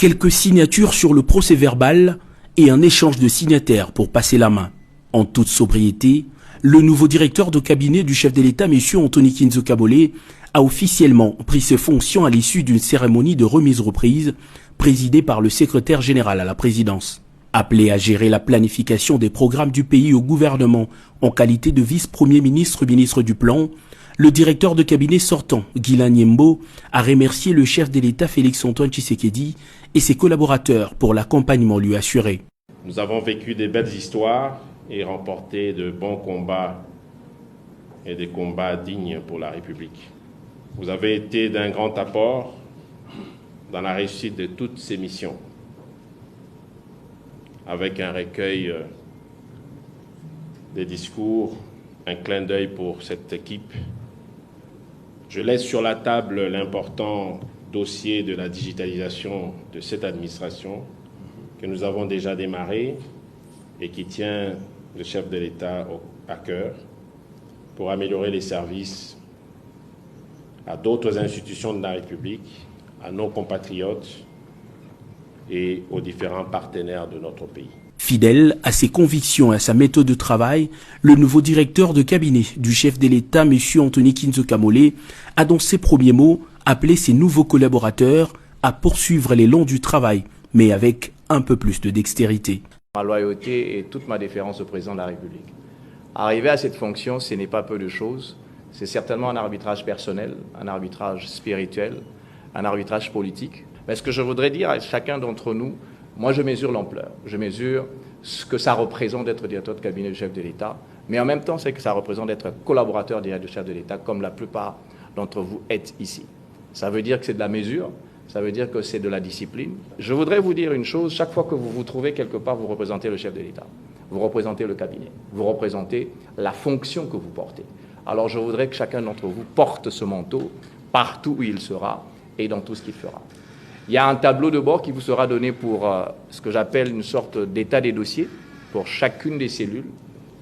Quelques signatures sur le procès-verbal et un échange de signataires pour passer la main. En toute sobriété, le nouveau directeur de cabinet du chef de l'État, M. Anthony Kinzo Kamole, a officiellement pris ses fonctions à l'issue d'une cérémonie de remise-reprise présidée par le secrétaire général à la présidence. Appelé à gérer la planification des programmes du pays au gouvernement en qualité de vice-premier ministre du Plan, le directeur de cabinet sortant, Guilain Nyembo, a remercié le chef de l'État Félix-Antoine Tshisekedi et ses collaborateurs pour l'accompagnement lui assuré. Nous avons vécu des belles histoires et remporté de bons combats et des combats dignes pour la République. Vous avez été d'un grand apport dans la réussite de toutes ces missions, avec un recueil des discours, un clin d'œil pour cette équipe. Je laisse sur la table l'important dossier de la digitalisation de cette administration que nous avons déjà démarré et qui tient le chef de l'État à cœur pour améliorer les services à d'autres institutions de la République, à nos compatriotes et aux différents partenaires de notre pays. Fidèle à ses convictions et à sa méthode de travail, le nouveau directeur de cabinet du chef de l'État, M. Anthony Kinzo Kamole, a dans ses premiers mots appelé ses nouveaux collaborateurs à poursuivre l'élan du travail, mais avec un peu plus de dextérité. Ma loyauté et toute ma déférence au président de la République. Arriver à cette fonction, ce n'est pas peu de choses. C'est certainement un arbitrage personnel, un arbitrage spirituel, un arbitrage politique. Mais ce que je voudrais dire à chacun d'entre nous, moi je mesure l'ampleur, je mesure ce que ça représente d'être directeur de cabinet du chef de l'État, mais en même temps c'est que ça représente d'être collaborateur du chef de l'État, comme la plupart d'entre vous êtes ici. Ça veut dire que c'est de la mesure, ça veut dire que c'est de la discipline. Je voudrais vous dire une chose, chaque fois que vous vous trouvez quelque part, vous représentez le chef de l'État, vous représentez le cabinet, vous représentez la fonction que vous portez. Alors je voudrais que chacun d'entre vous porte ce manteau partout où il sera et dans tout ce qu'il fera. Il y a un tableau de bord qui vous sera donné pour ce que j'appelle une sorte d'état des dossiers pour chacune des cellules.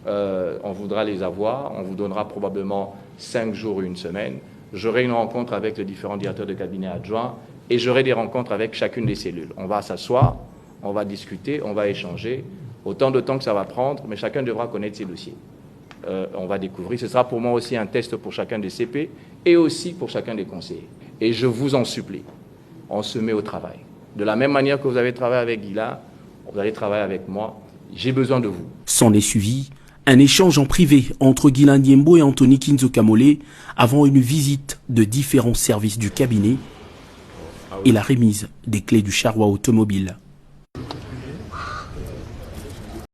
On voudra les avoir, on vous donnera probablement 5 jours ou une semaine. J'aurai une rencontre avec les différents directeurs de cabinet adjoints et j'aurai des rencontres avec chacune des cellules. On va s'asseoir, on va discuter, on va échanger, autant de temps que ça va prendre, mais chacun devra connaître ses dossiers. On va découvrir. Ce sera pour moi aussi un test pour chacun des CP et aussi pour chacun des conseillers. Et je vous en supplie, on se met au travail. De la même manière que vous avez travaillé avec Guilain, vous allez travailler avec moi. J'ai besoin de vous. S'en est suivi un échange en privé entre Guilain Nyembo et Anthony Kinzo Kamole avant une visite de différents services du cabinet et la remise des clés du charroi automobile.